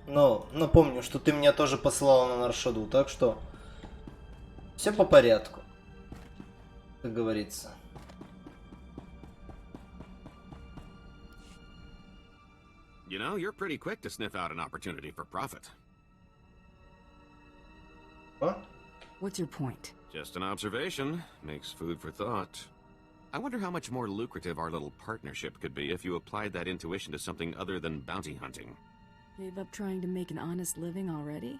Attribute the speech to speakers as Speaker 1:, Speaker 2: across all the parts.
Speaker 1: Но напомню, что ты меня тоже посылала на Наршаду, так что все по порядку, как говорится.
Speaker 2: You know, you're pretty quick to sniff out an opportunity for profit.
Speaker 1: What?
Speaker 3: What's your point?
Speaker 2: Just an observation. Makes food for thought. I wonder how much more lucrative our little partnership could be if you applied that intuition to something other than bounty hunting.
Speaker 3: Gave up trying to make an honest living already?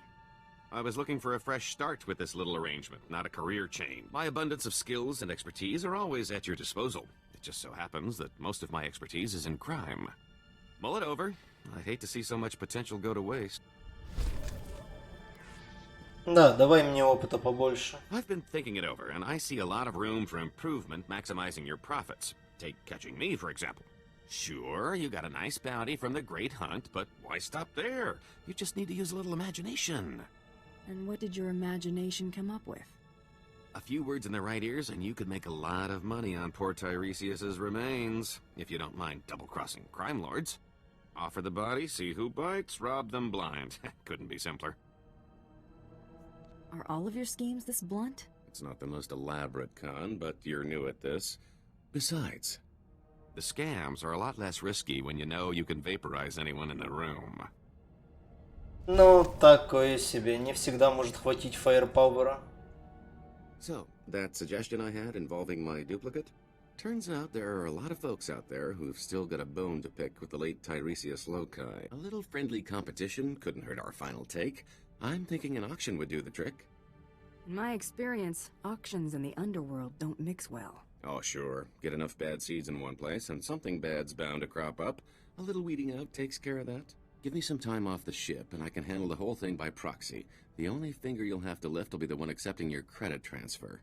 Speaker 2: I was looking for a fresh start with this little arrangement, not a career chain. My abundance of skills and expertise are always at your disposal. It just so happens that most of my expertise is in crime. Mull it over. I'd hate to see so much potential go to waste.
Speaker 1: Да, давай мне опыта побольше.
Speaker 2: I've been thinking it over, and I see a lot of room for improvement maximizing your profits. Take catching me, for example. Sure, you got a nice bounty from the great hunt, but why stop there? You just need to use a little imagination.
Speaker 3: And what did your imagination come up with?
Speaker 2: A few words in the right ears, and you could make a lot of money on poor Tiresias's remains, if you don't mind double-crossing crime lords. Offer the body, see who bites, rob them blind. Couldn't be simpler.
Speaker 3: Are all of your schemes this blunt?
Speaker 2: It's not the most elaborate con, but you're new at this. Besides, the scams are a lot less risky when you know you can vaporize anyone in the room.
Speaker 1: Ну, такое себе. Не всегда может хватить фаерпауэра.
Speaker 2: So, that suggestion I had involving my duplicate? Turns out there are a lot of folks out there who've still got a bone to pick with the late Tiresias Loci. A little friendly competition couldn't hurt our final take. I'm thinking an auction would do the trick.
Speaker 3: In my experience, auctions in the underworld don't mix well.
Speaker 2: Oh, sure. Get enough bad seeds in one place, and something bad's bound to crop up. A little weeding out takes care of that. Give me some time off the ship, and I can handle the whole thing by proxy. The only finger you'll have to lift will be the one accepting your credit transfer.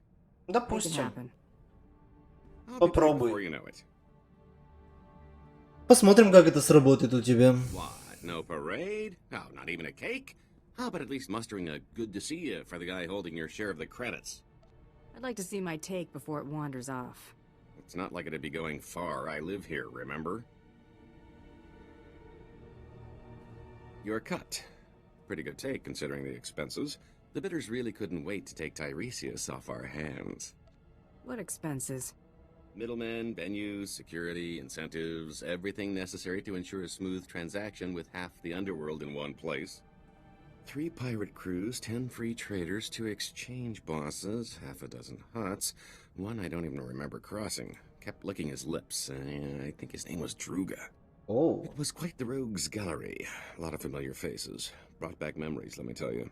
Speaker 3: Make it
Speaker 1: Допустим.
Speaker 3: happen.
Speaker 2: I'll be back
Speaker 1: Попробуй.
Speaker 2: before you know it.
Speaker 1: Посмотрим, как это сработает у тебя.
Speaker 2: What? No parade? Oh, not even a cake? How about at least mustering a good to see you for the guy holding your share of the credits?
Speaker 3: I'd like to see my take before it wanders off.
Speaker 2: It's not like it'd be going far. I live here, remember? Your cut. Pretty good take, considering the expenses. The bidders really couldn't wait to take Tiresias off our hands.
Speaker 3: What expenses?
Speaker 2: Middlemen, venues, security, incentives, everything necessary to ensure a smooth transaction with half the underworld in one place. 3 pirate crews, 10 free traders, 2 exchange bosses, half a dozen huts, one I don't even remember crossing. Kept licking his lips. I think his name was Druga.
Speaker 1: Oh.
Speaker 2: It was quite the rogues gallery. A lot of familiar faces. Brought back memories, let me tell you.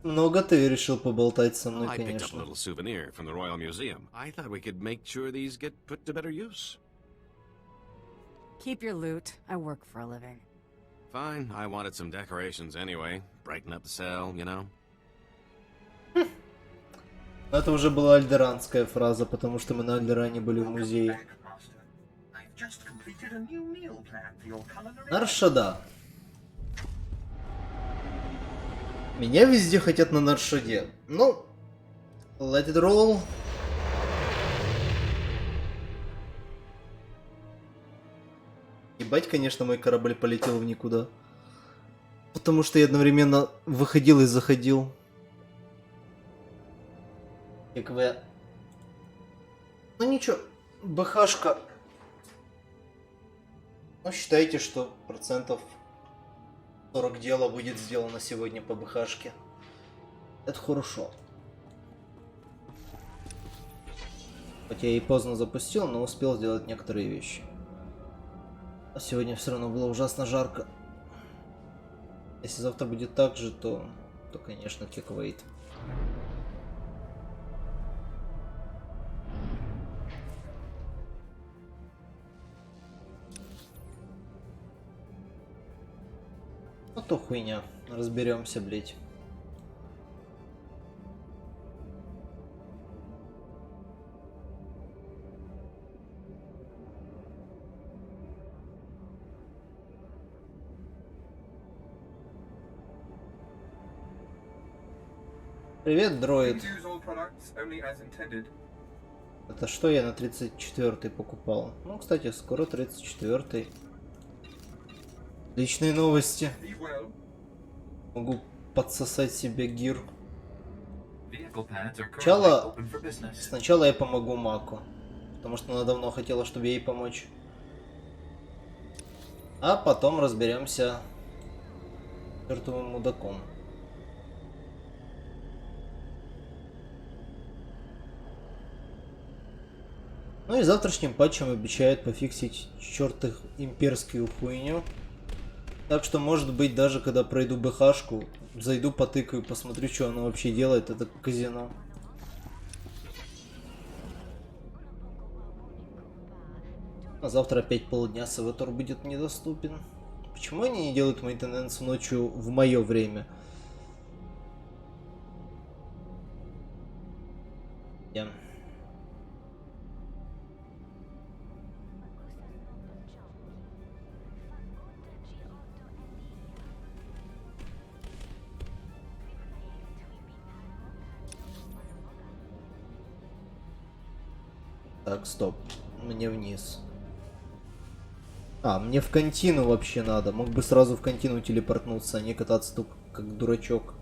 Speaker 1: Много ты решил поболтать со мной,
Speaker 2: I picked up a
Speaker 1: конечно.
Speaker 2: little souvenir from the Royal Museum. I thought we could make sure these get put to better use.
Speaker 3: Keep your loot. I work for a living.
Speaker 2: Fine, I wanted some decorations anyway. Brighten up the cell, you know?
Speaker 1: Это уже была альдеранская фраза, потому что мы на Альдеране были в музее. Наршада. Меня везде хотят на Наршаде. Ну, let it roll. Ебать, конечно, мой корабль полетел в никуда. Потому что я одновременно выходил и заходил. Как вы... Ну ничего, БХшка. Ну считайте, что процентов 40 дела будет сделано сегодня по БХшке. Это хорошо. Хотя я и поздно запустил, но успел сделать некоторые вещи. А сегодня все равно было ужасно жарко. Если завтра будет так же, то конечно, киквейт. Ну то хуйня. Разберемся, блять. Привет, дроид. Это что я на 34-й покупал? Ну, кстати, скоро 34-й. Личные новости. Могу подсосать себе гир. Сначала я помогу Маку. Потому что она давно хотела, чтобы ей помочь. А потом разберемся с чертовым мудаком. Ну и завтрашним патчем обещают пофиксить чертых имперскую хуйню. Так что, может быть, даже когда пройду БХшку, зайду, потыкаю, посмотрю, что оно вообще делает, это казино. А завтра опять полдня Саватор будет недоступен. Почему они не делают мейнтенанс ночью в мое время? Так, стоп. Мне вниз. А, мне в контину вообще надо. Мог бы сразу в контину телепортнуться, а не кататься тут как дурачок.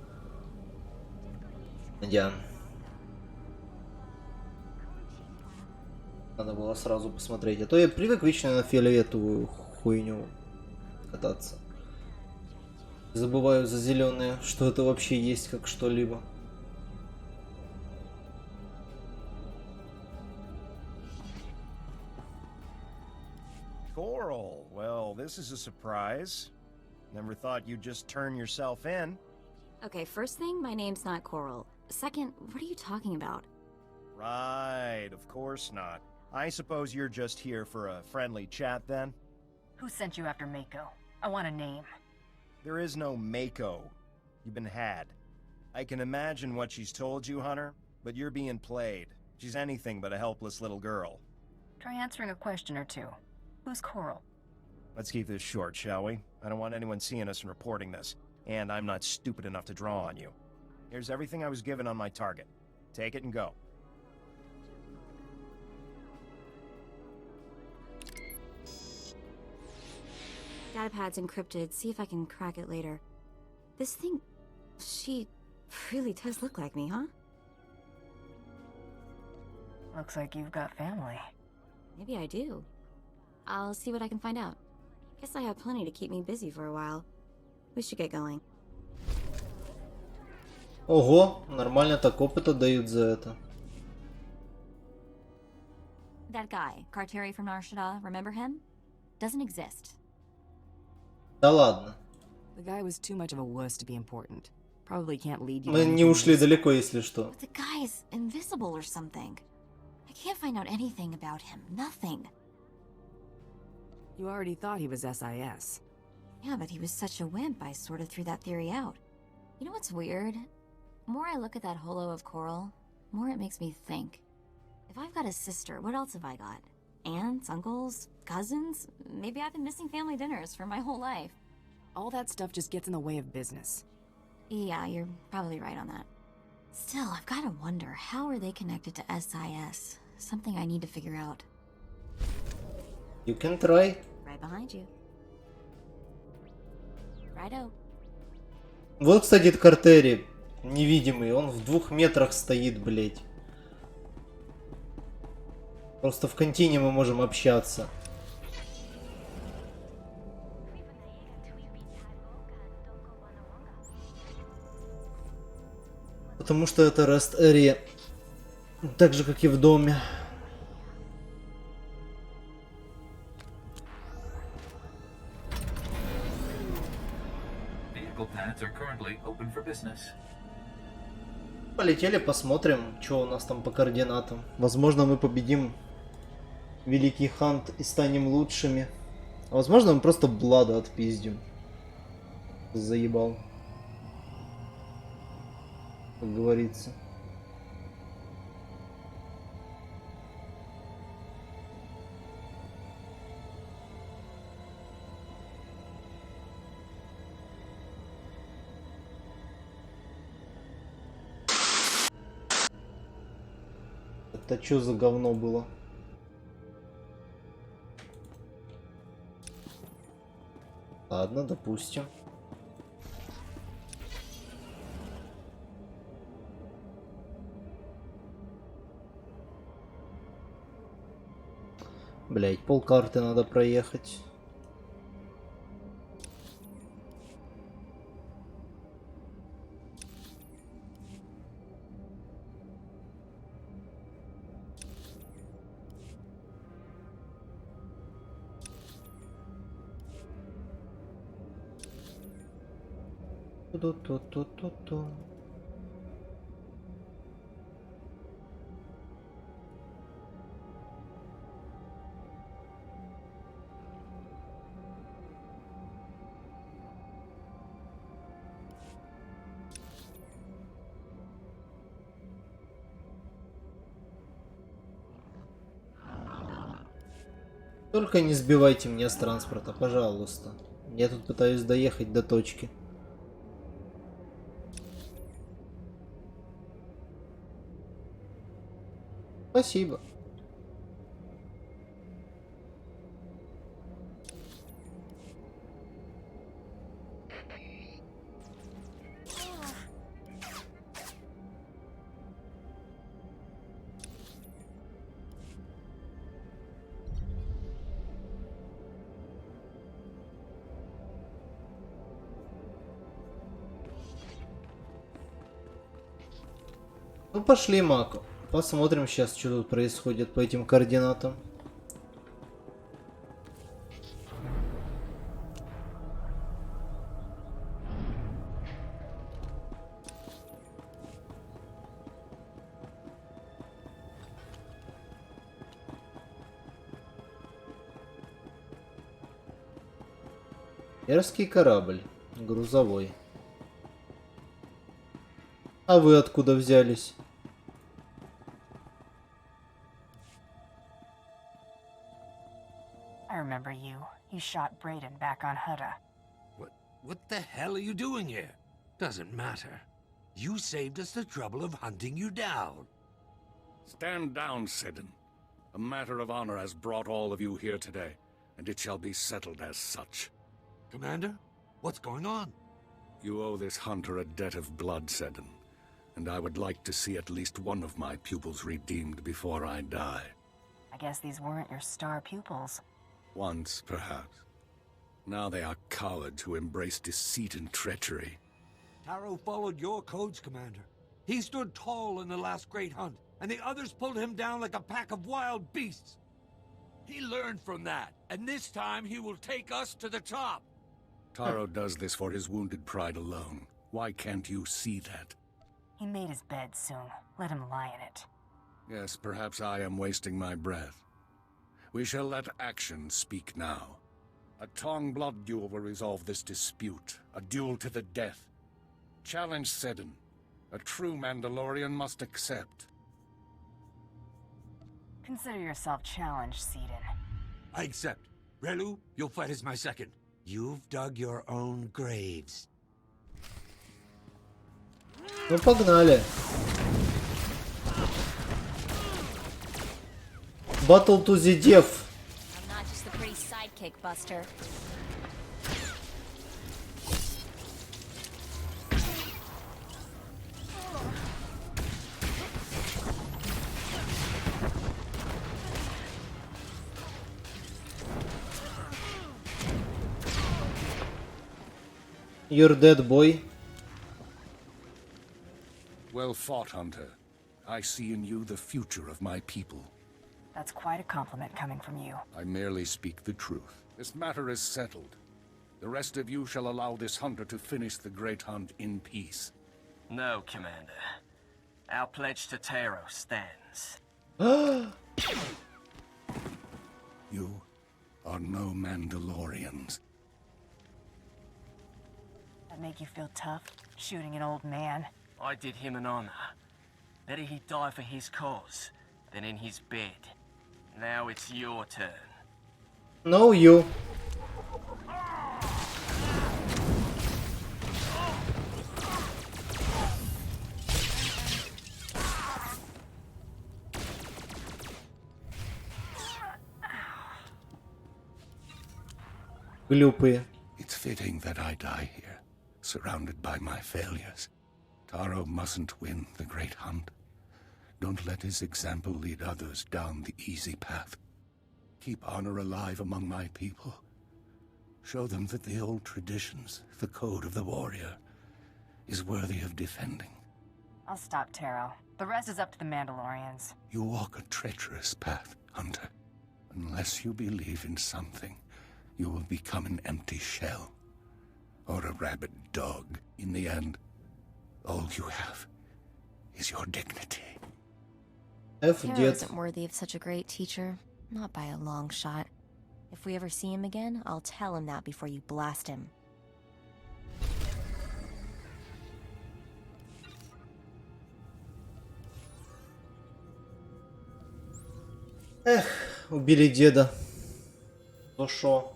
Speaker 1: Я. Надо было сразу посмотреть. А то я привык вечно на фиолетовую хуйню кататься. Забываю за зеленые, что это вообще есть как что-либо.
Speaker 4: Coral, well, this is a surprise. Never thought you'd just turn yourself in.
Speaker 5: Okay, first thing, my name's not Coral. Second, what are you talking about?
Speaker 4: Right, of course not. I suppose you're just here for a friendly chat then?
Speaker 6: Who sent you after Mako? I want a name.
Speaker 4: There is no Mako. You've been had. I can imagine what she's told you, Hunter, but you're being played. She's anything but a helpless little girl.
Speaker 6: Try answering a question or two. Who's Coral?
Speaker 4: Let's keep this short, shall we? I don't want anyone seeing us and reporting this. And I'm not stupid enough to draw on you. Here's everything I was given on my target. Take it and go.
Speaker 5: Datapad's encrypted. See if I can crack it later. This thing... she really does look like me, huh?
Speaker 6: Looks like you've got family.
Speaker 5: Maybe I do. I'll see what I can find out. Guess I have plenty to keep me busy for a while. We should get going.
Speaker 1: Ого, нормально так опыта дают за это.
Speaker 5: That guy, Carteri from Shaddaa+Aurora, remember him? Doesn't exist.
Speaker 1: Да ладно.
Speaker 3: The guy was too much of a wuss to be important. Probably can't lead you.
Speaker 1: Мы не ушли далеко, если что.
Speaker 5: But the guy's invisible or something. I can't find out anything about him. Nothing.
Speaker 3: You already thought he was SIS.
Speaker 5: Yeah, but he was such a wimp, I sort of threw that theory out. You know what's weird? The more I look at that holo of Coral, the more it makes me think. If I've got a sister, what else have I got? Aunts, uncles, cousins? Maybe I've been missing family dinners for my whole life.
Speaker 3: All that stuff just gets in the way of business.
Speaker 5: Yeah, you're probably right on that. Still, I've got to wonder, how are they connected to SIS? Something I need to figure out.
Speaker 1: You can try.
Speaker 5: Right behind you. Righto.
Speaker 1: Вот, кстати, Картери. Невидимый. Он в 2 метрах стоит, блять. Просто в контине мы можем общаться. Потому что это Rest Area. Так же, как и в доме. Полетели, посмотрим, что у нас там по координатам. Возможно, мы победим Великий Хант и станем лучшими. А возможно, мы просто Блада отпиздим. Заебал. Как говорится. Это что за говно было? Ладно, допустим. Блять, полкарты надо проехать. Ту-ту-ту-ту-ту. Только не сбивайте меня с транспорта, пожалуйста. Я тут пытаюсь доехать до точки. Спасибо. Ну пошли, Мако. Посмотрим сейчас, что тут происходит по этим координатам. Мерзкий корабль. Грузовой. А вы откуда взялись?
Speaker 6: I remember you. You shot Brayden back on Hudda.
Speaker 7: What the hell are you doing here? Doesn't matter. You saved us the trouble of hunting you down.
Speaker 8: Stand down, Seddon. A matter of honor has brought all of you here today, and it shall be settled as such.
Speaker 7: Commander, what's going on?
Speaker 8: You owe this hunter a debt of blood, Seddon, and I would like to see at least one of my pupils redeemed before I die.
Speaker 6: I guess these weren't your star pupils.
Speaker 8: Once, perhaps. Now they are cowards who embrace deceit and treachery.
Speaker 7: Taro followed your codes, Commander. He stood tall in the last great hunt, and the others pulled him down like a pack of wild beasts. He learned from that, and this time he will take us to the top.
Speaker 8: Taro does this for his wounded pride alone. Why can't you see that?
Speaker 6: He made his bed soon. Let him lie in it.
Speaker 8: Yes, perhaps I am wasting my breath. We shall let action speak now. A Tong blood duel will resolve this dispute. A duel to the death. Challenge Seddon. A true Mandalorian must accept.
Speaker 6: Consider yourself challenged, Seedon.
Speaker 7: I accept. Relu, you'll fight as my second. You've dug your own graves.
Speaker 1: Ну погнали. Battle to the death.
Speaker 5: I'm not just the pretty sidekick, Buster.
Speaker 1: You're dead, boy.
Speaker 8: Well fought, Hunter. I see in you the future of my people.
Speaker 6: That's quite a compliment coming from you.
Speaker 8: I merely speak the truth. This matter is settled. The rest of you shall allow this hunter to finish the great hunt in peace.
Speaker 9: No, Commander. Our pledge to Taro stands.
Speaker 8: You are no Mandalorians.
Speaker 6: That make you feel tough, shooting an old man?
Speaker 9: I did him an honor. Better he die for his cause than in his bed. Now it's your turn.
Speaker 1: No, you. Глупые.
Speaker 8: It's fitting that I die here, surrounded by my failures. Taro mustn't win the great hunt. Don't let his example lead others down the easy path. Keep honor alive among my people. Show them that the old traditions, the code of the warrior, is worthy of defending.
Speaker 6: I'll stop Taro. The rest is up to the Mandalorians.
Speaker 8: You walk a treacherous path, Hunter. Unless you believe in something, you will become an empty shell. Or a rabid dog. In the end, all you have is your dignity.
Speaker 5: Taro isn't worthy of such a great teacher. Not by a long shot. If we ever see him again, I'll tell him that before you blast him.
Speaker 1: Эх, убили деда. Ну шо?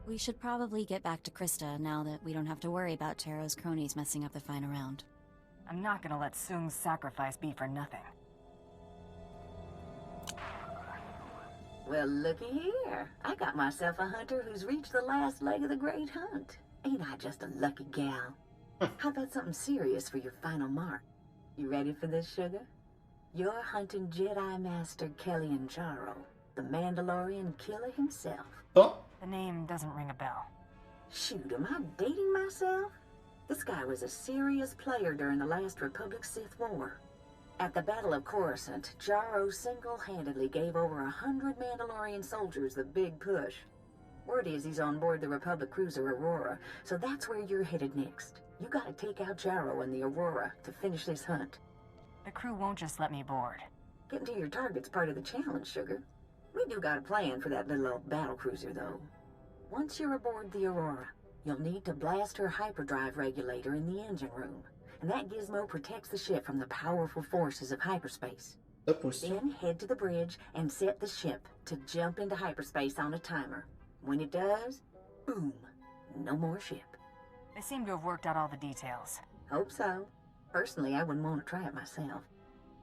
Speaker 5: We should probably get back to Krista now that we don't have to worry about Taro's cronies messing up the final round.
Speaker 6: I'm not gonna let Sung's sacrifice be for nothing.
Speaker 10: Well, looky here. I got myself a hunter who's reached the last leg of the great hunt. Ain't I just a lucky gal? How about something serious for your final mark? You ready for this, sugar? You're hunting Jedi Master Kellyan Jaro, the Mandalorian killer himself.
Speaker 1: Oh?
Speaker 6: The name doesn't ring a bell.
Speaker 10: Shoot, am I dating myself? This guy was a serious player during the last Republic Sith War. At the Battle of Coruscant, Jaro single-handedly gave over 100 Mandalorian soldiers the big push. Word is he's on board the Republic cruiser Aurora, so that's where you're headed next. You gotta take out Jaro and the Aurora to finish this hunt.
Speaker 6: The crew won't just let me board.
Speaker 10: Getting to your target's part of the challenge, sugar. We do got a plan for that little old battle cruiser, though. Once you're aboard the Aurora, you'll need to blast her hyperdrive regulator in the engine room, and that gizmo protects the ship from the powerful forces of hyperspace. Then head to the bridge and set the ship to jump into hyperspace on a timer. When it does, boom, no more ship.
Speaker 6: They seem to have worked out all the details.
Speaker 10: Hope so. Personally, I wouldn't want to try it myself.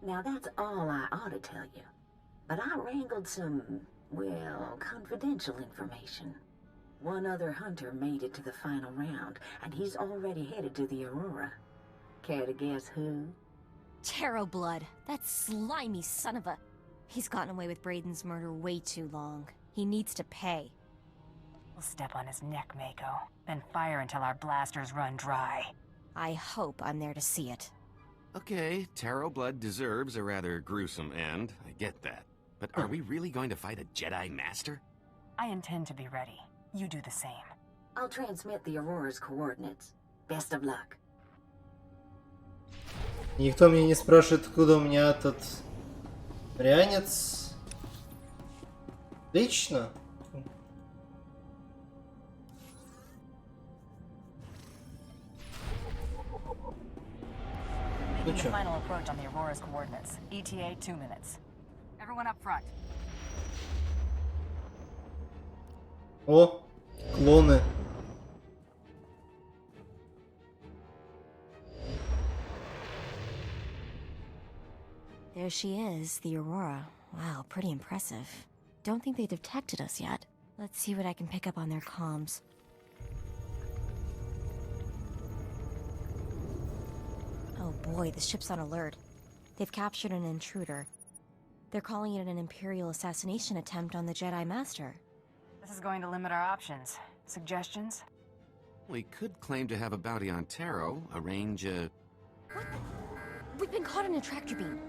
Speaker 10: Now, that's all I ought to tell you. But I wrangled some, well, confidential information. One other hunter made it to the final round, and he's already headed to the Aurora. Care to guess who?
Speaker 5: Taro Blood, that slimy son of a... He's gotten away with Brayden's murder way too long. He needs to pay.
Speaker 6: We'll step on his neck, Mako, then fire until our blasters run dry.
Speaker 5: I hope I'm there to see it.
Speaker 2: Okay, Taro Blood deserves a rather gruesome end, I get that. But are we really going to fight a Jedi Master?
Speaker 6: I intend to be ready. You do the same.
Speaker 10: I'll transmit the Aurora's coordinates. Best of luck.
Speaker 1: Никто меня не спрашивает, откуда у меня этот рянец. Лично.
Speaker 6: Making the final approach on the Aurora's coordinates. ETA 2 minutes. Everyone up front.
Speaker 1: О, клоны.
Speaker 5: There she is, the Aurora. Wow, pretty impressive. Don't think they detected us yet. Let's see what I can pick up on their comms. Oh boy, the ship's on alert. They've captured an intruder. They're calling it an Imperial assassination attempt on the Jedi Master.
Speaker 6: This is going to limit our options. Suggestions?
Speaker 2: We could claim to have a bounty on Taro, arrange a...
Speaker 5: What? We've been caught in a tractor beam.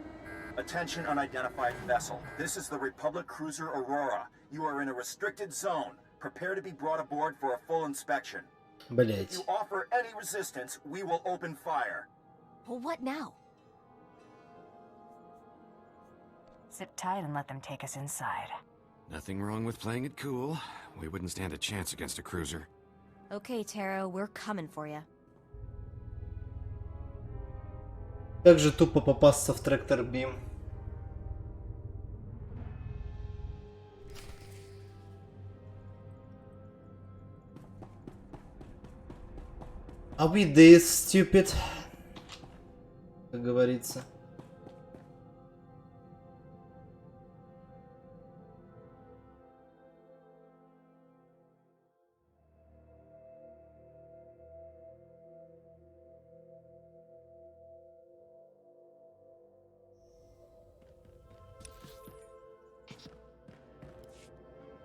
Speaker 11: Attention unidentified vessel. This is the Republic cruiser Aurora. You are in a restricted zone. Prepare to be brought aboard for a full inspection.
Speaker 1: Блять.
Speaker 11: If you offer any resistance, we will open fire.
Speaker 5: Well, what now?
Speaker 6: Sit tight and let them take us inside.
Speaker 2: Nothing wrong with playing it cool. We wouldn't stand a chance against a cruiser.
Speaker 5: Okay, Taro, we're coming for you.
Speaker 1: Как же тупо попасться в трактор бим. I'll be this stupid, как говорится.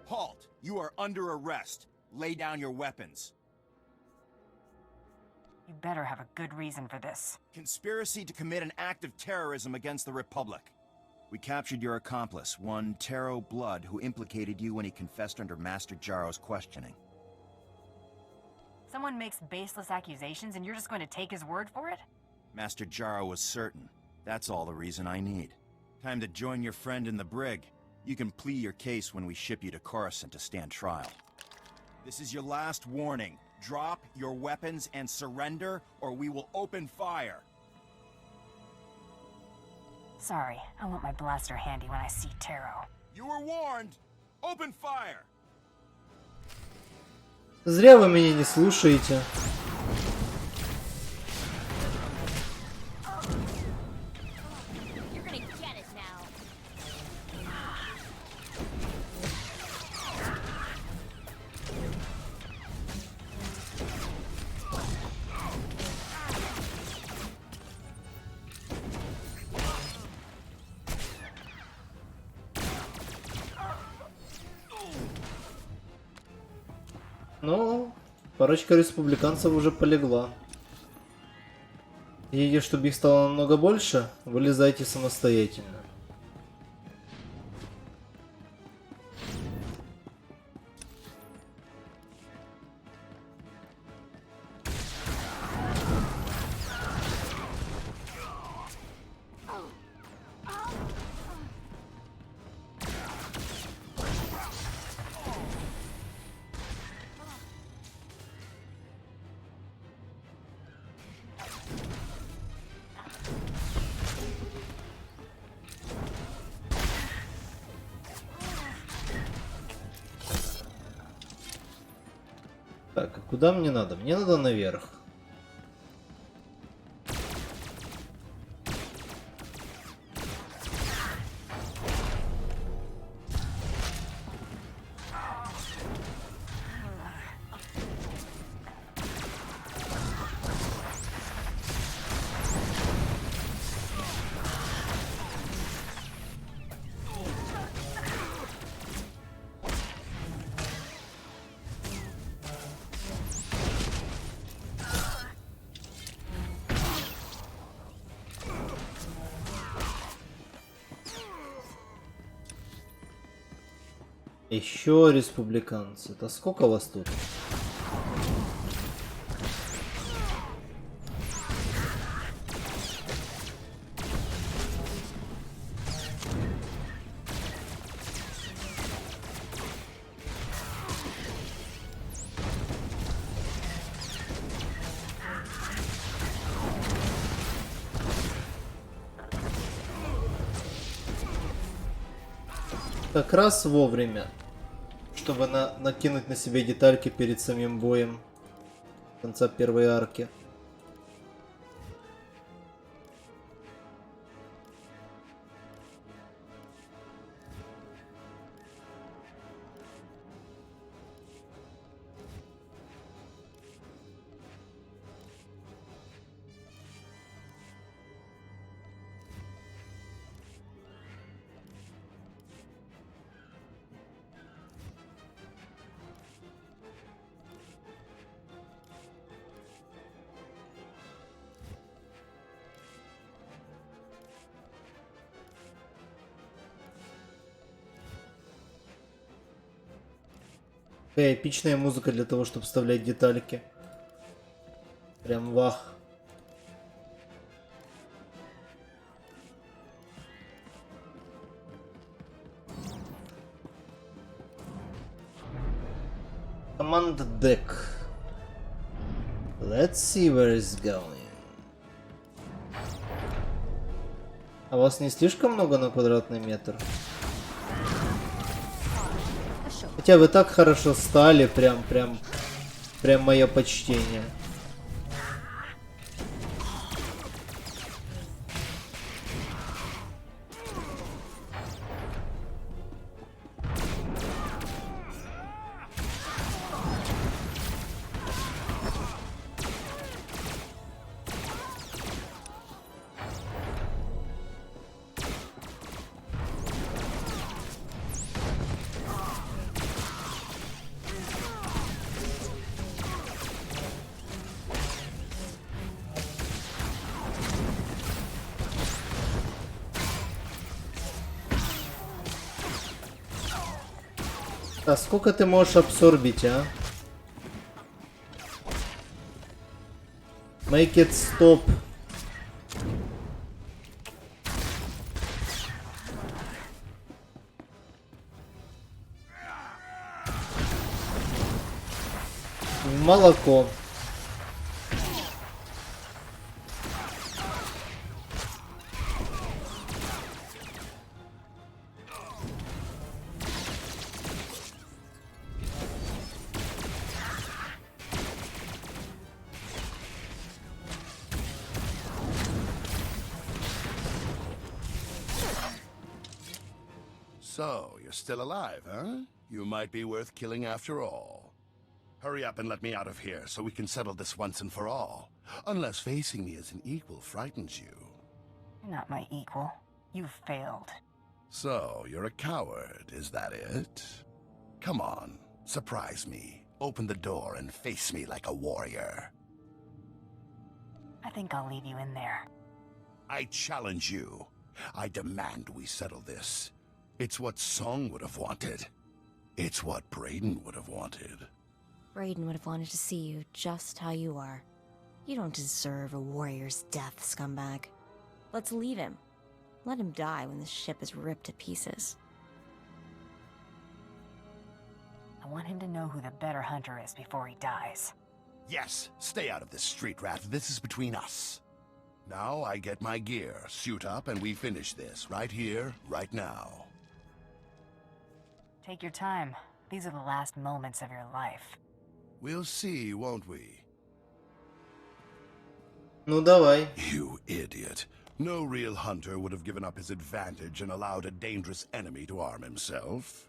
Speaker 12: Halt! You are under arrest. Lay down your weapons.
Speaker 6: You better have a good reason for this.
Speaker 12: Conspiracy to commit an act of terrorism against the Republic. We captured your accomplice, one Taro Blood, who implicated you when he confessed under Master Jaro's questioning.
Speaker 6: Someone makes baseless accusations and you're just going to take his word for it?
Speaker 12: Master Jaro was certain. That's all the reason I need. Time to join your friend in the brig. You can plead your case when we ship you to Coruscant to stand trial. This is your last warning. Drop your weapons and surrender, or we will open fire.
Speaker 6: Sorry, I want my blaster handy when I see Taro.
Speaker 12: You were warned. Open fire.
Speaker 1: Зря вы меня не слушаете. Ну, парочка республиканцев уже полегла. Видите, чтобы их стало намного больше, вылезайте самостоятельно. Так, а куда мне надо? Мне надо наверх. Еще республиканцы. Это сколько вас тут? Как раз вовремя, чтобы накинуть на себя детальки перед самим боем конца первой арки. Какая эпичная музыка для того, чтобы вставлять детальки. Прям вах. Command deck. Let's see where it's going. А вас не слишком много на квадратный метр? Хотя вы так хорошо стали, прям мое почтение. А сколько ты можешь абсорбить, а? Make it stop. Молоко.
Speaker 8: So, you're still alive, huh? You might be worth killing after all. Hurry up and let me out of here so we can settle this once and for all. Unless facing me as an equal frightens you.
Speaker 6: You're not my equal. You've failed.
Speaker 8: So, you're a coward, is that it? Come on, surprise me. Open the door and face me like a warrior.
Speaker 6: I think I'll leave you in there.
Speaker 8: I challenge you. I demand we settle this. It's what Song would have wanted. It's what Brayden would have wanted.
Speaker 13: Brayden would have wanted to see you just how you are. You don't deserve a warrior's death, scumbag. Let's leave him. Let him die when the ship is ripped to pieces.
Speaker 6: I want him to know who the better hunter is before he dies.
Speaker 8: Yes, stay out of this, street rat. This is between us. Now I get my gear, suit up, and we finish this right here, right now.
Speaker 6: Take your time. These are the last moments of your life.
Speaker 8: We'll see, won't we?
Speaker 1: Ну давай.
Speaker 8: You idiot. No real hunter would have given up his advantage and allowed a dangerous enemy to arm himself.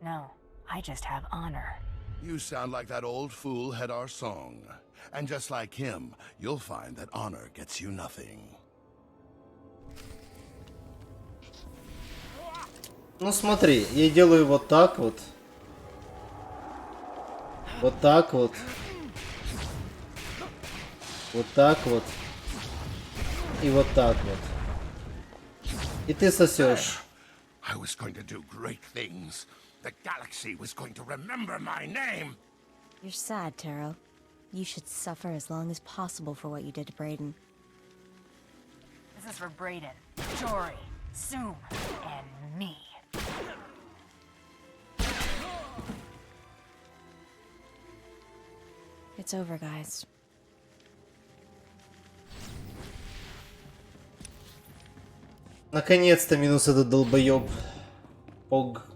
Speaker 6: No, I just have honor.
Speaker 8: You sound like that old fool Hedar Song. And just like him, you'll find that honor gets you nothing.
Speaker 1: Ну смотри, я делаю вот так вот. Вот так вот. Вот так вот. И вот так вот. И ты сосешь.
Speaker 8: I was going to do great things. The galaxy was going to remember my name.
Speaker 13: You're sad, Taro. You should suffer as long as possible for what you did to Brayden.
Speaker 6: This is for Brayden, Jory, Zoom, and me.
Speaker 13: It's over, guys.
Speaker 1: Наконец-то минус этот долбоёб. Пог.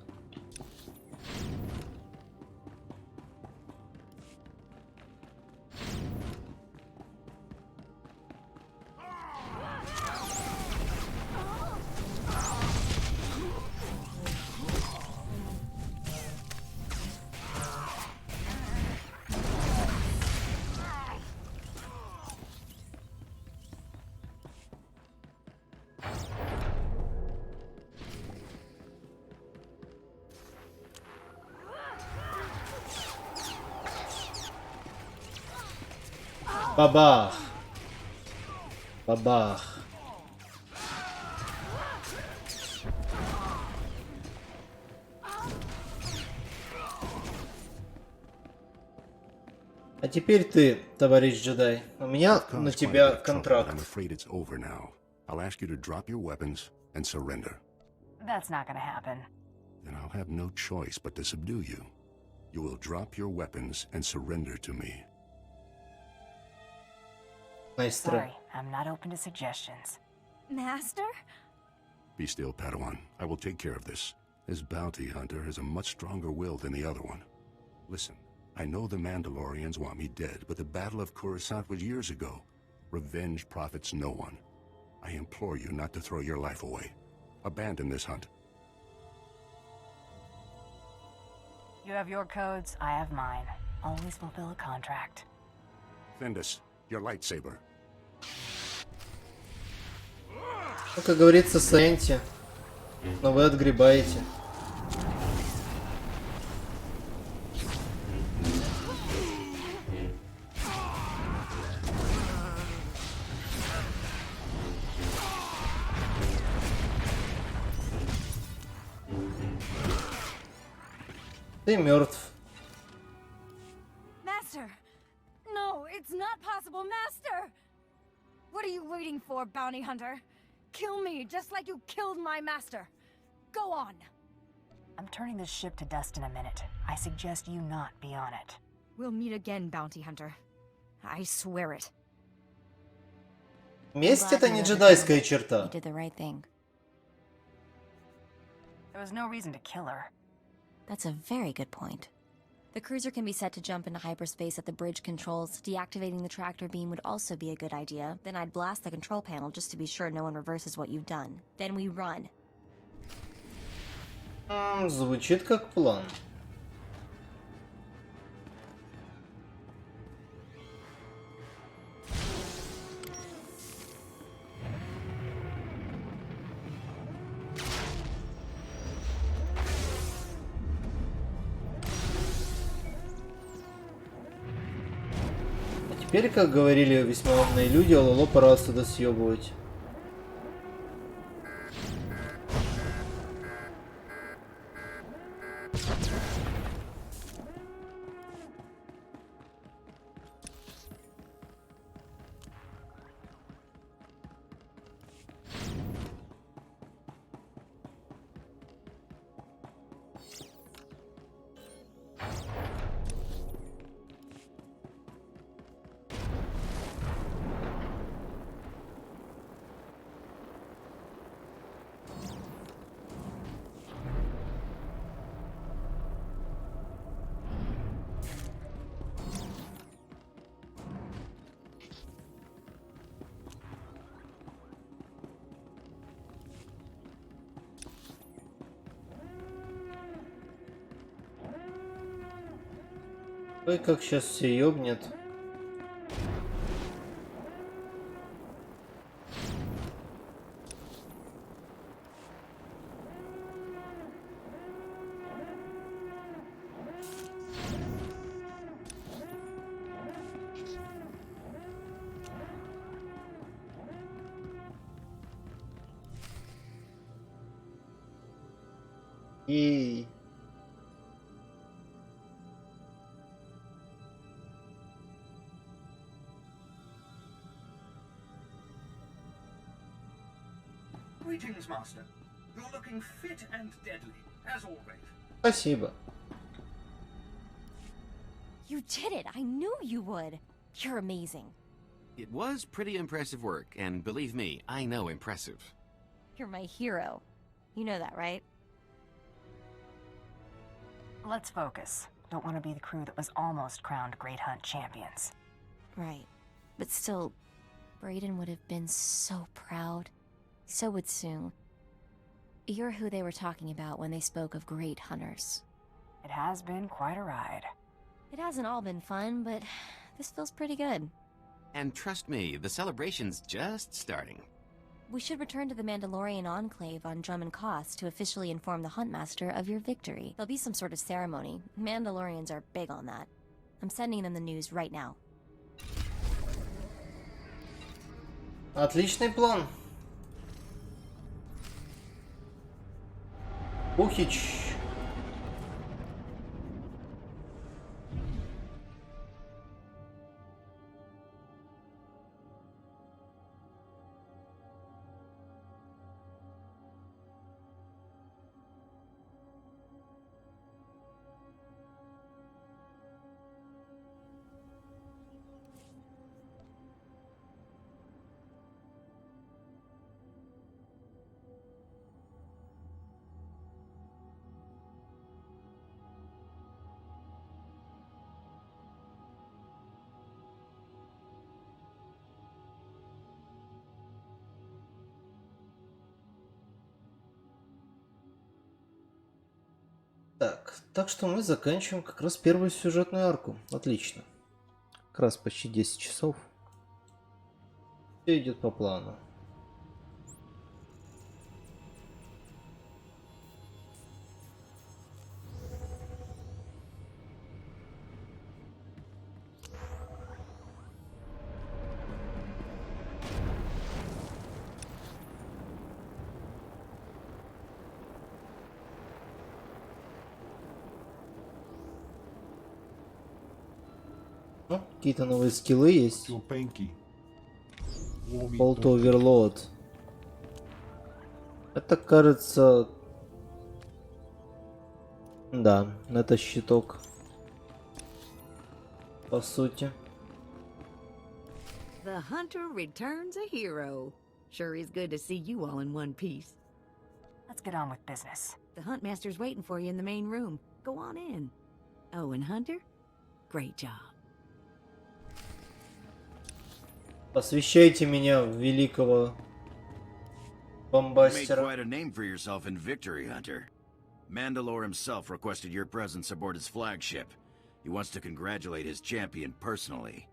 Speaker 1: Бабах. Бабах. А теперь ты, товарищ джедай. У меня на тебя контракт.
Speaker 14: I'm afraid it's over now. I'll ask you to drop your weapons and surrender.
Speaker 6: That's not gonna happen.
Speaker 14: Then I'll have no choice but to subdue you. You will drop your weapons and surrender to me.
Speaker 6: Sorry, I'm not open to suggestions.
Speaker 13: Master?
Speaker 14: Be still, Padawan. I will take care of this. This bounty hunter has a much stronger will than the other one. Listen, I know the Mandalorians want me dead, but the Battle of Coruscant was years ago. Revenge profits no one. I implore you not to throw your life away. Abandon this hunt.
Speaker 6: You have your codes, I have mine. Always fulfill a contract.
Speaker 14: Findus, your lightsaber.
Speaker 1: Ну, как говорится, Сэнти. Но вы отгребаете. Ты мертв.
Speaker 15: Master! No, it's not possible, Master! What are you waiting for, bounty hunter? Kill me, just like you killed my master. Go on.
Speaker 6: I'm turning this ship to dust in a minute. I suggest you not be on it.
Speaker 15: We'll meet again, bounty hunter. I swear it.
Speaker 1: Месть — это не джедайская черта.
Speaker 5: You did the right thing.
Speaker 6: There was no reason to kill her.
Speaker 5: That's a very good point. The cruiser can be set to jump into hyperspace at the bridge controls. Deactivating the tractor beam would also be a good idea. Then I'd blast the control panel just to be sure no one reverses what you've done. Then we run.
Speaker 1: Звучит как план. Теперь, как говорили весьма умные люди, Лоло пора отсюда съебывать. Ой, как сейчас все ёбнет. И
Speaker 16: Greetings, Master. You're looking fit and deadly, as always.
Speaker 1: спасибо.
Speaker 5: You did it! I knew you would! You're amazing.
Speaker 2: It was pretty impressive work, and believe me, I know impressive.
Speaker 5: You're my hero. You know that, right?
Speaker 6: Let's focus. Don't want to be the crew that was almost crowned Great Hunt champions.
Speaker 5: Right. But still, Brayden would have been so proud. So would Sue. You're who they were talking about when they spoke of great hunters.
Speaker 6: It has been quite a ride.
Speaker 5: It hasn't all been fun, but this feels pretty good.
Speaker 2: And trust me, the celebration's just starting.
Speaker 5: We should return to the Mandalorian Enclave on Drum and Koss to officially inform the Huntmaster of your victory. There'll be some sort of ceremony. Mandalorians are big on that. I'm sending them the news right now.
Speaker 1: Отличный план. Ухич. Так что мы заканчиваем как раз первую сюжетную арку. Отлично. Как раз почти 10 часов. Все идет по плану. Ну, какие-то новые скиллы есть. Auto Overload. Это, кажется... Да, это щиток. По сути.
Speaker 17: The hunter returns a hero. Sure is good to see you all in one piece.
Speaker 6: Let's get on with business.
Speaker 17: The huntmaster's waiting for you in the main room. Go on in. Oh, and Hunter, great job.
Speaker 1: Посвящайте меня в великого
Speaker 12: You made
Speaker 1: бомбастера.
Speaker 12: quite a name for yourself in victory, Hunter. Mandalore himself requested your presence aboard his flagship. He wants to congratulate his champion personally.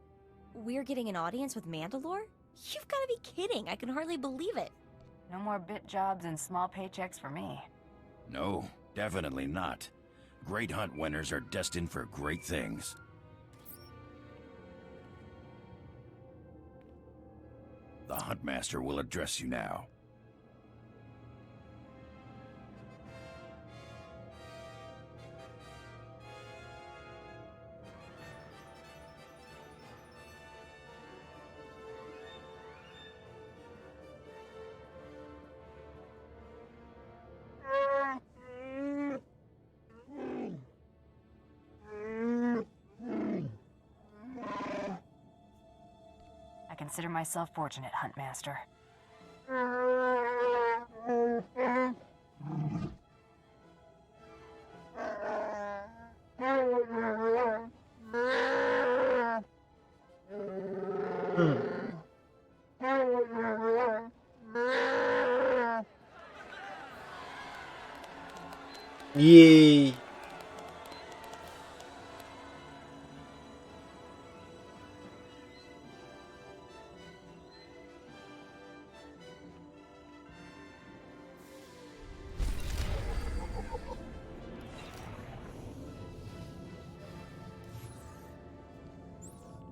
Speaker 13: We're getting an audience with Mandalore? You've got to be kidding. I can hardly believe it.
Speaker 6: No more bit jobs and small paychecks for me.
Speaker 12: No, definitely not. Great hunt winners are destined for great things. The Huntmaster will address you now.
Speaker 6: I consider myself fortunate, Huntmaster.
Speaker 1: Ей.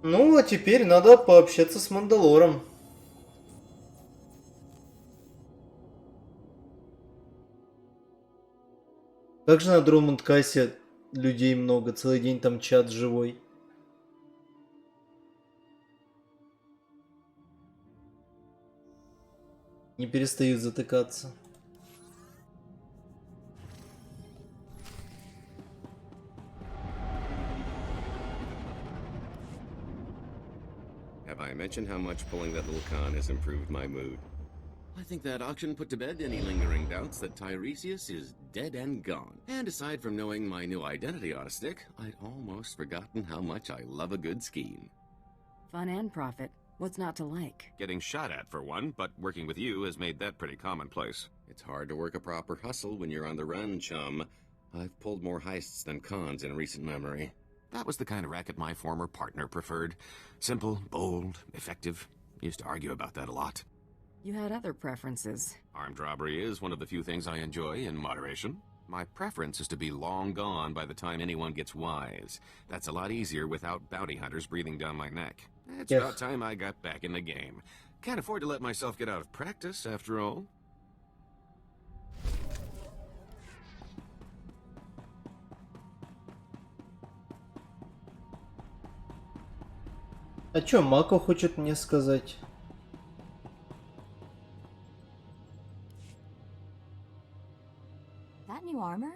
Speaker 1: Ну, а теперь надо пообщаться с Мандалором. Как же на Дромунд-кассе людей много, целый день там чат живой. Не перестают затыкаться.
Speaker 2: Have I mentioned how much pulling that little con has improved my mood? I think that auction put to bed any lingering doubts that Tiresias is dead and gone. And aside from knowing my new identity on a stick, I'd almost forgotten how much I love a good scheme.
Speaker 3: Fun and profit. What's not to like?
Speaker 2: Getting shot at for one, but working with you has made that pretty commonplace. It's hard to work a proper hustle when you're on the run, chum. I've pulled more heists than cons in recent memory. That was the kind of racket my former partner preferred. Simple, bold, effective. Used to argue about that a lot.
Speaker 3: You had other preferences.
Speaker 2: Armed robbery is one of the few things I enjoy in moderation. My preference is to be long gone by the time anyone gets wise. That's a lot easier without bounty hunters breathing down my neck. It's about time I got back in the game. Can't afford to let myself get out of practice, after all.
Speaker 1: А чё Мако хочет мне сказать?
Speaker 5: That new armor?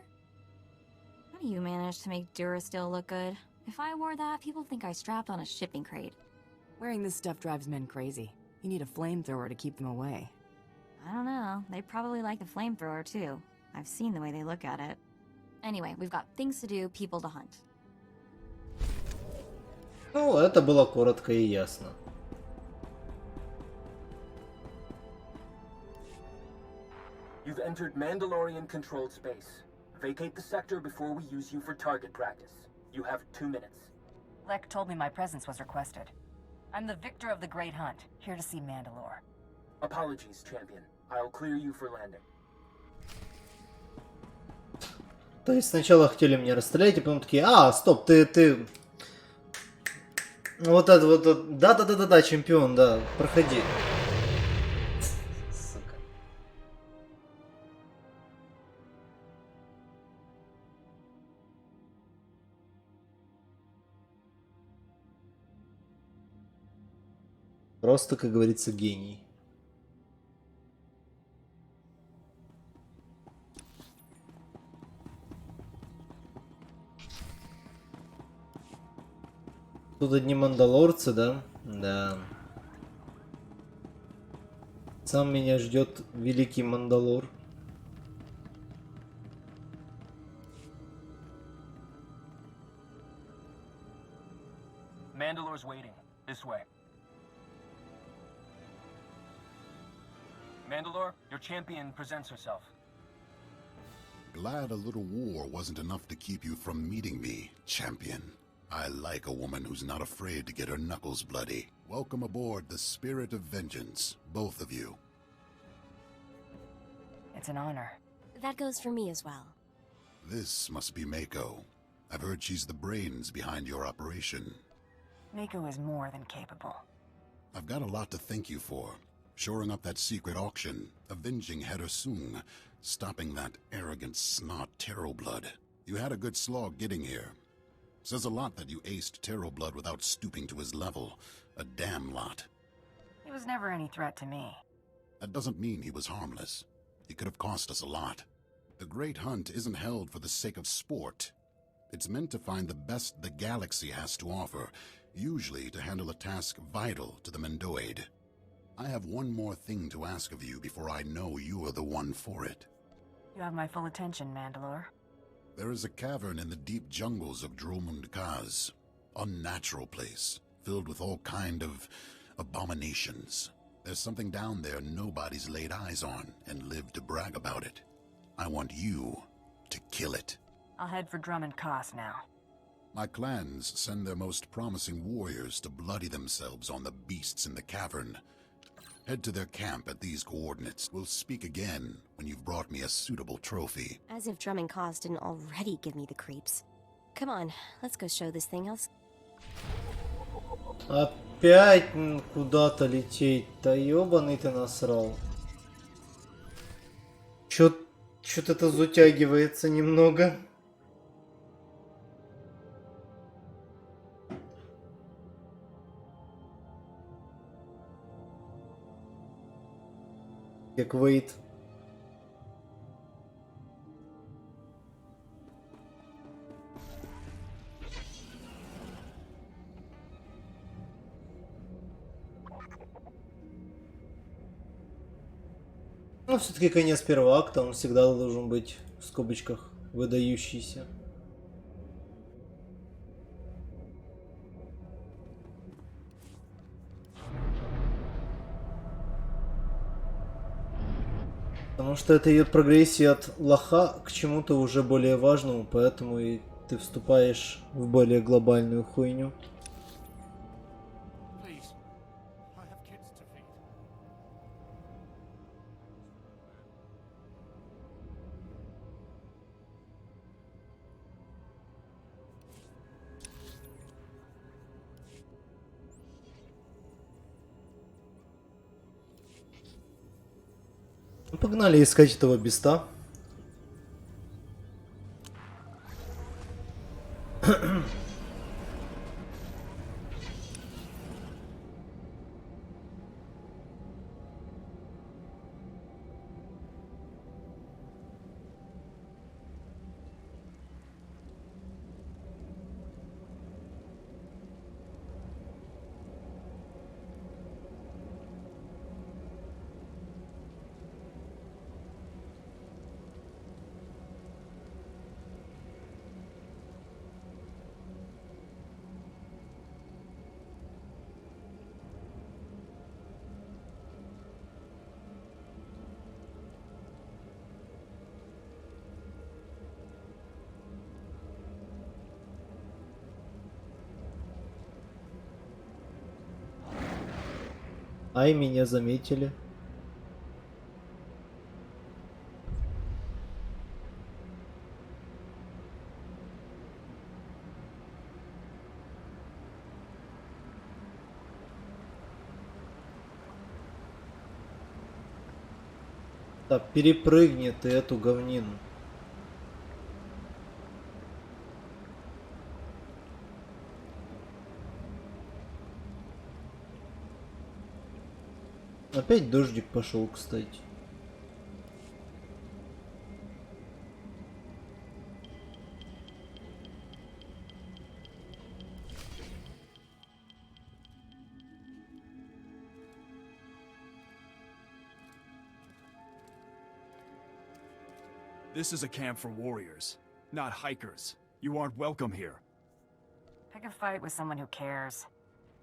Speaker 5: How do you manage to make Durasteel look good? If I wore that, people think I strapped on a shipping crate.
Speaker 3: Wearing this stuff drives men crazy. You need a flamethrower to keep them away.
Speaker 5: I don't know. They probably like the flamethrower too. I've seen the way they look at it. Anyway, we've got things to do, people to hunt.
Speaker 1: Ну, это было коротко и ясно.
Speaker 11: You've entered Mandalorian-controlled space. Vacate the sector before we use you for target practice. You have 2 minutes.
Speaker 6: Lek told me my presence was requested. I'm the victor of the Great Hunt, here to see Mandalore.
Speaker 11: Apologies, champion. I'll clear you for landing.
Speaker 1: То есть сначала хотели меня расстрелять, и потом такие, стоп, ты... Вот это вот, да, чемпион, да, проходи. Сука. Просто, как говорится, гений. Тут одни мандалорцы, да? Да. Сам меня ждет великий Мандалор.
Speaker 9: Mandalor's waiting. This way. Mandalore, your champion presents herself.
Speaker 14: Glad a little war wasn't enough to keep you from meeting me, champion. I like a woman who's not afraid to get her knuckles bloody. Welcome aboard the Spirit of Vengeance, both of you.
Speaker 6: It's an honor.
Speaker 13: That goes for me as well.
Speaker 14: This must be Mako. I've heard she's the brains behind your operation.
Speaker 6: Mako is more than capable.
Speaker 14: I've got a lot to thank you for. Shoring up that secret auction, avenging Header Sung, stopping that arrogant snot Terroblood. You had a good slog getting here. Says a lot that you aced Terroblood without stooping to his level. A damn lot.
Speaker 6: He was never any threat to me.
Speaker 14: That doesn't mean he was harmless. He could have cost us a lot. The Great Hunt isn't held for the sake of sport. It's meant to find the best the galaxy has to offer, usually to handle a task vital to the Mendoid. I have one more thing to ask of you before I know you are the one for it.
Speaker 6: You have my full attention, Mandalore.
Speaker 14: There is a cavern in the deep jungles of Dromund Kaz. Unnatural place, filled with all kind of abominations. There's something down there nobody's laid eyes on and lived to brag about it. I want you to kill it.
Speaker 6: I'll head for Drummond Koss now.
Speaker 14: My clans send their most promising warriors to bloody themselves on the beasts in the cavern. Head to their camp at these coordinates. We'll speak again when you've brought me a suitable trophy.
Speaker 13: As if Drummond Koss didn't already give me the creeps. Come on, let's go show this thing else.
Speaker 1: Опять куда-то лететь-то, ёбаный ты насрал. Чё-то это затягивается немного. Как Вейт. Ну, все-таки конец первого акта, он всегда должен быть в скобочках выдающийся. Потому что это идет прогрессия от лоха к чему-то уже более важному, поэтому и ты вступаешь в более глобальную хуйню. Погнали искать этого беста. Ай, меня заметили. Так, перепрыгни ты эту говнину. Опять дождик пошел, кстати.
Speaker 18: This is a camp for warriors, not hikers. You aren't welcome here.
Speaker 6: Pick a fight with someone who cares.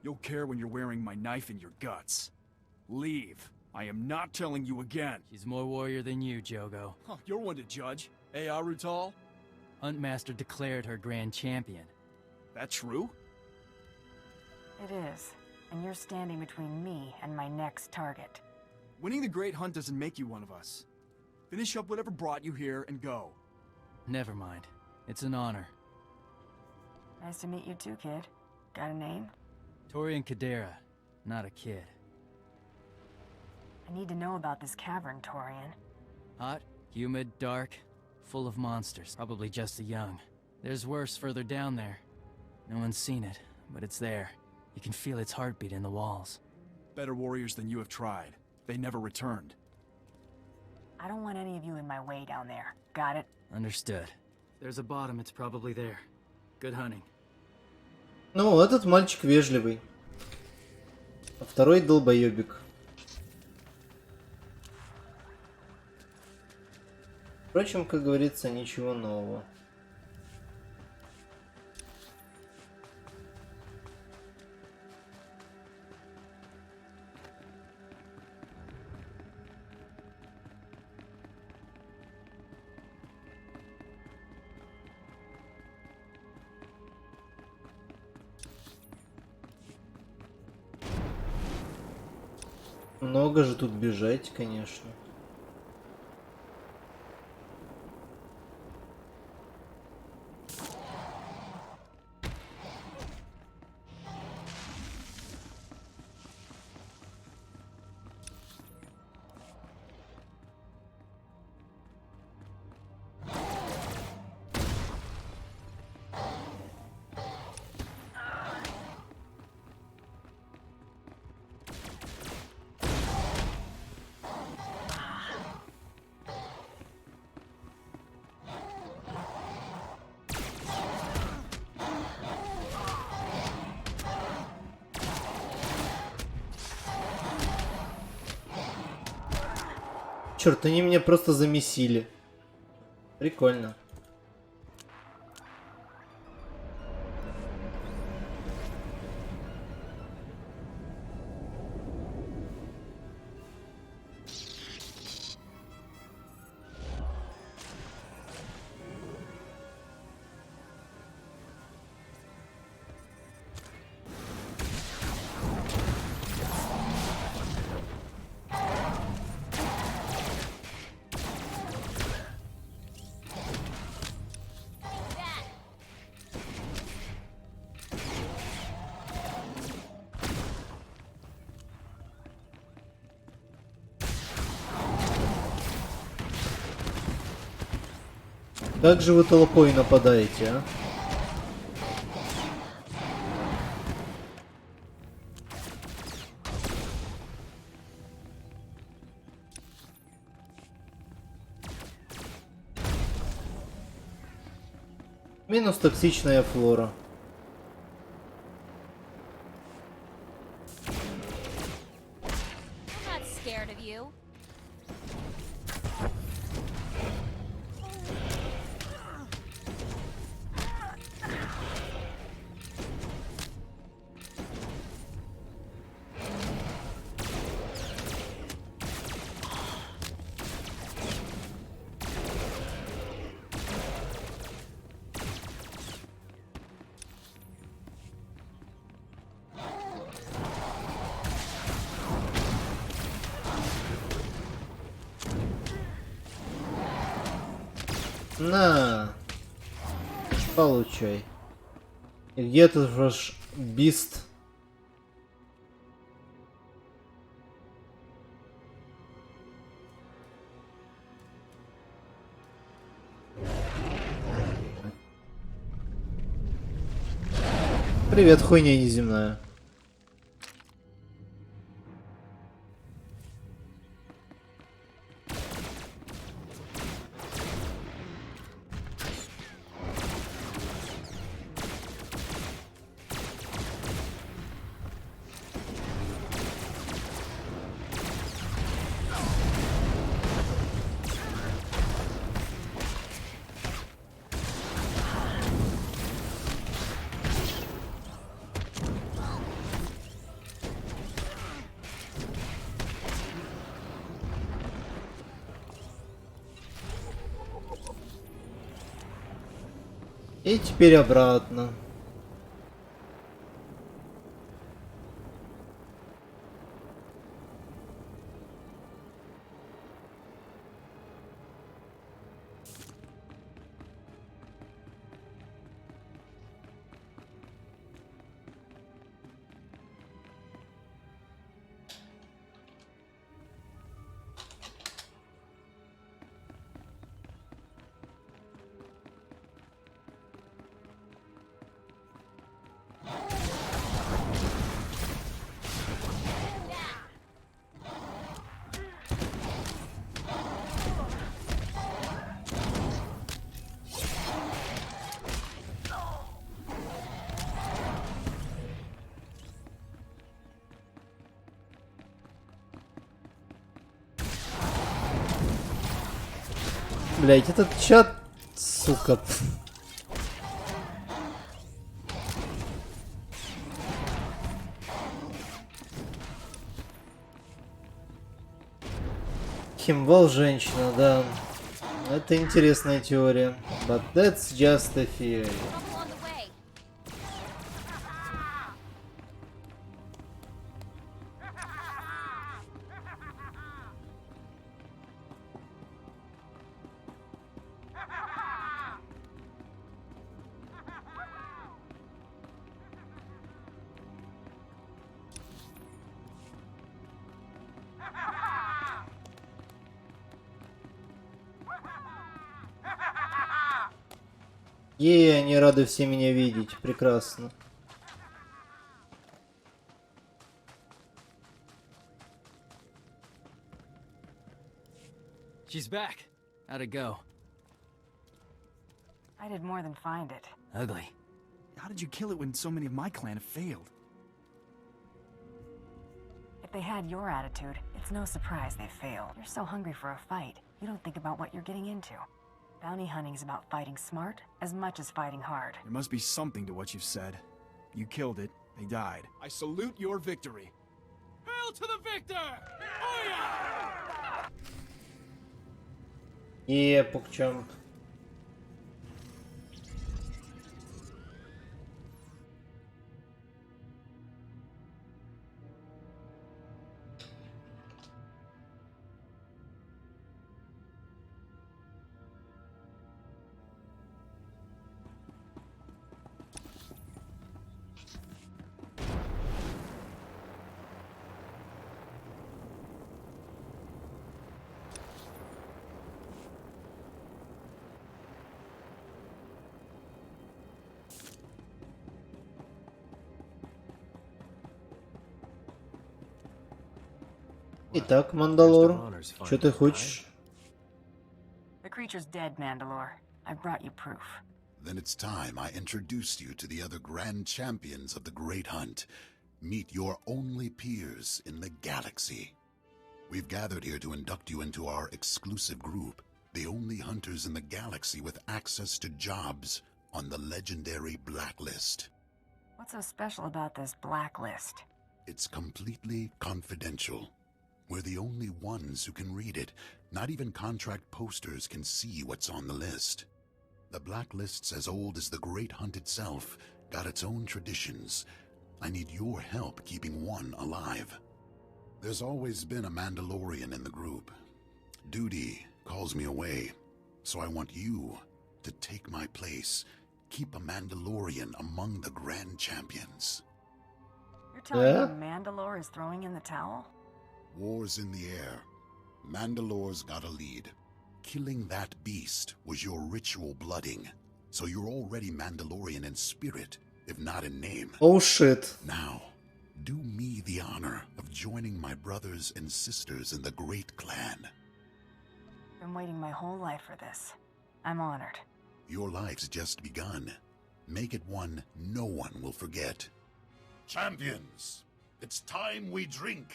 Speaker 18: You'll care when you're wearing my knife in your guts. Leave. I am not telling you again.
Speaker 19: She's more warrior than you, Jogo.
Speaker 18: Huh, you're one to judge. Eh, Arutal?
Speaker 19: Huntmaster declared her grand champion.
Speaker 18: That true?
Speaker 6: It is. And you're standing between me and my next target.
Speaker 18: Winning the Great Hunt doesn't make you one of us. Finish up whatever brought you here and go.
Speaker 19: Never mind. It's an honor.
Speaker 6: Nice to meet you too, kid. Got a name?
Speaker 19: Torian Kadera. Not a kid.
Speaker 6: I need to know about this cavern, Torian.
Speaker 19: Hot, humid, dark, full of monsters. Probably just the young. There's worse further down there. No one's seen it, but it's there. You can feel its heartbeat in the walls.
Speaker 18: Better warriors than you have tried. They never returned.
Speaker 6: I don't want any of you in my way down there. Got it?
Speaker 19: Understood. There's a bottom, it's probably there. Good hunting.
Speaker 1: Ну, этот мальчик вежливый. А второй долбоёбик. Впрочем, как говорится, ничего нового. Много же тут бежать, конечно. Черт, они меня просто замесили. Прикольно. Как же вы толпой нападаете, а? Минус токсичная флора. На, получай. И где тут ваш бист? Привет, хуйня неземная. И теперь обратно. Блять, этот чат, сука. Химвал женщина, да. Это интересная теория. But that's just a theory. Они рады все меня видеть. Прекрасно.
Speaker 19: She's back. How'd it go?
Speaker 6: I did more than find it.
Speaker 19: Ugly.
Speaker 18: How did you kill it when so many of my clan have failed?
Speaker 6: If they had your attitude, it's no surprise they failed. You're so hungry for a fight, you don't think about what you're getting into. Bounty hunting's about fighting smart as much as fighting hard.
Speaker 18: There must be something to what you've said. You killed it, they died. I salute your victory.
Speaker 19: Hail to the victor! Oh
Speaker 1: Yeah, PogChamp. Итак, Мандалор, что ты хочешь?
Speaker 6: The creature's dead, Mandalore. I brought you proof.
Speaker 14: Then it's time I introduced you to the other grand champions of the Great Hunt. Meet your only peers in the galaxy. We've gathered here to induct you into our exclusive group, the only hunters in the galaxy with access to jobs on the legendary Blacklist.
Speaker 6: What's so special about this blacklist?
Speaker 14: It's completely confidential. We're the only ones who can read it. Not even contract posters can see what's on the list. The Blacklist's as old as the Great Hunt itself, got its own traditions. I need your help keeping one alive. There's always been a Mandalorian in the group. Duty calls me away, so I want you to take my place. Keep a Mandalorian among the grand champions.
Speaker 6: You're telling me Mandalore is throwing in the towel?
Speaker 14: War's in the air. Mandalore's got a lead. Killing that beast was your ritual blooding, so you're already Mandalorian in spirit, if not in name.
Speaker 1: Oh shit.
Speaker 14: Now, do me the honor of joining my brothers and sisters in the great clan.
Speaker 6: Been waiting my whole life for this. I'm honored.
Speaker 14: Your life's just begun. Make it one no one will forget. Champions, it's time we drink.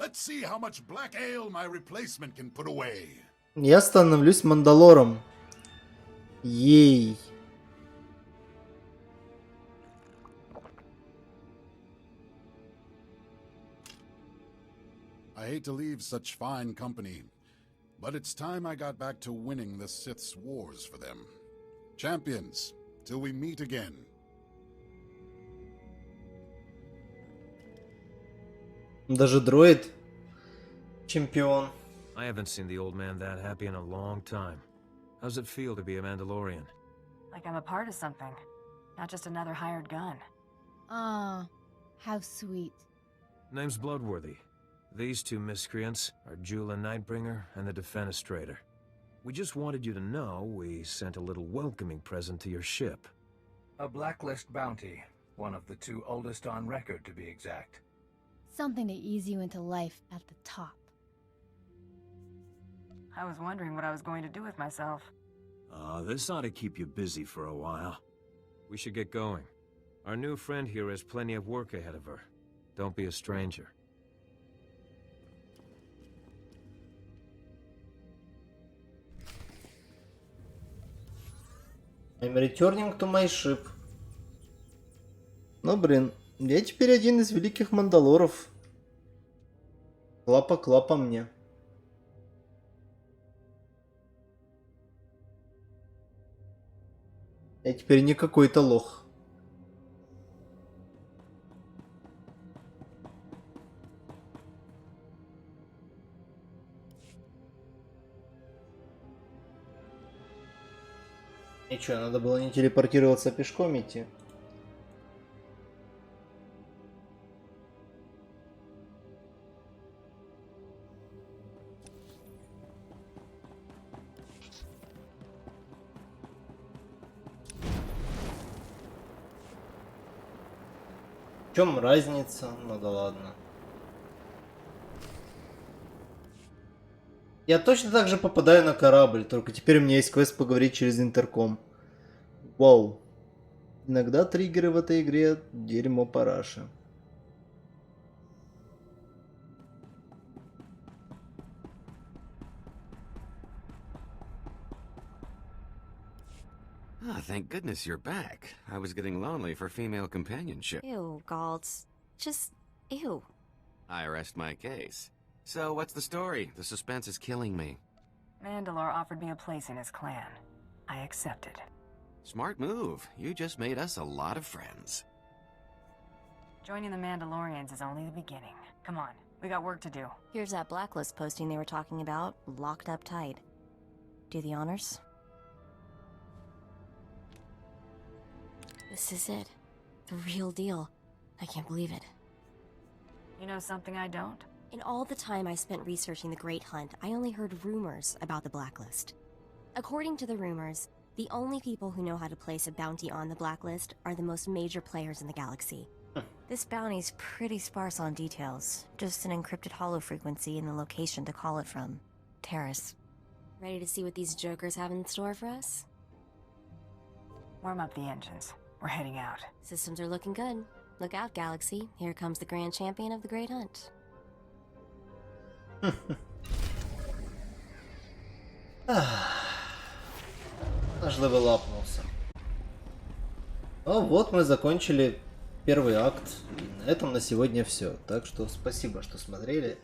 Speaker 14: Let's see how much black ale my replacement can put away.
Speaker 1: Я становлюсь Мандалором. Ей.
Speaker 14: I hate to leave such fine company, but it's time I got back to winning the Sith's wars for them. Champions, Until we meet again.
Speaker 1: Даже дроид чемпион.
Speaker 20: I haven't seen the old man that happy in a long time. How's it feel to be a Mandalorian?
Speaker 6: Like I'm a part of something, not just another hired gun.
Speaker 15: Ah, how sweet.
Speaker 20: Name's Bloodworthy. These two miscreants are Jula Nightbringer and the Defenestrator. We just wanted you to know we sent a little welcoming present to your ship.
Speaker 16: A blacklist bounty. One of the 2 oldest on record, to be exact.
Speaker 15: Something to ease you into life at the top.
Speaker 6: I was wondering what I was going to do with myself.
Speaker 20: This ought to keep you busy for a while. We should get going. Our new friend here has plenty of work ahead of her. Don't be a stranger.
Speaker 1: I'm returning to my ship. Ну, блин, я теперь один из великих мандалоров. Клапа мне. Я теперь не какой-то лох. И чё, надо было не телепортироваться, а пешком идти? В чем разница? Ну да ладно. Я точно так же попадаю на корабль, только теперь у меня есть квест поговорить через интерком. Вау. Иногда триггеры в этой игре дерьмо параши.
Speaker 2: Ah, thank goodness you're back. I was getting lonely for female companionship.
Speaker 13: Ew, Galtz. Just, ew.
Speaker 2: I rest my case. So, what's the story? The suspense is killing me.
Speaker 6: Mandalore offered me a place in his clan. I accepted.
Speaker 2: Smart move. You just made us a lot of friends.
Speaker 6: Joining the Mandalorians is only the beginning. Come on, we got work to do.
Speaker 13: Here's that blacklist posting they were talking about, locked up tight. Do the honors? This is it. The real deal. I can't believe it.
Speaker 6: You know something I don't?
Speaker 13: In all the time I spent researching the Great Hunt, I only heard rumors about the blacklist. According to the rumors, the only people who know how to place a bounty on the blacklist are the most major players in the galaxy. This bounty's pretty sparse on details. Just an encrypted holo frequency and the location to call it from. Terrace. Ready to see what these jokers have in store for us?
Speaker 6: Warm up the engines. We're heading out.
Speaker 13: Systems are looking good. Look out, Galaxy. Here comes the grand champion of the Great Hunt.
Speaker 1: Аж левелапнулся. Ну вот мы закончили первый акт. И на этом на сегодня все. Так что спасибо, что смотрели.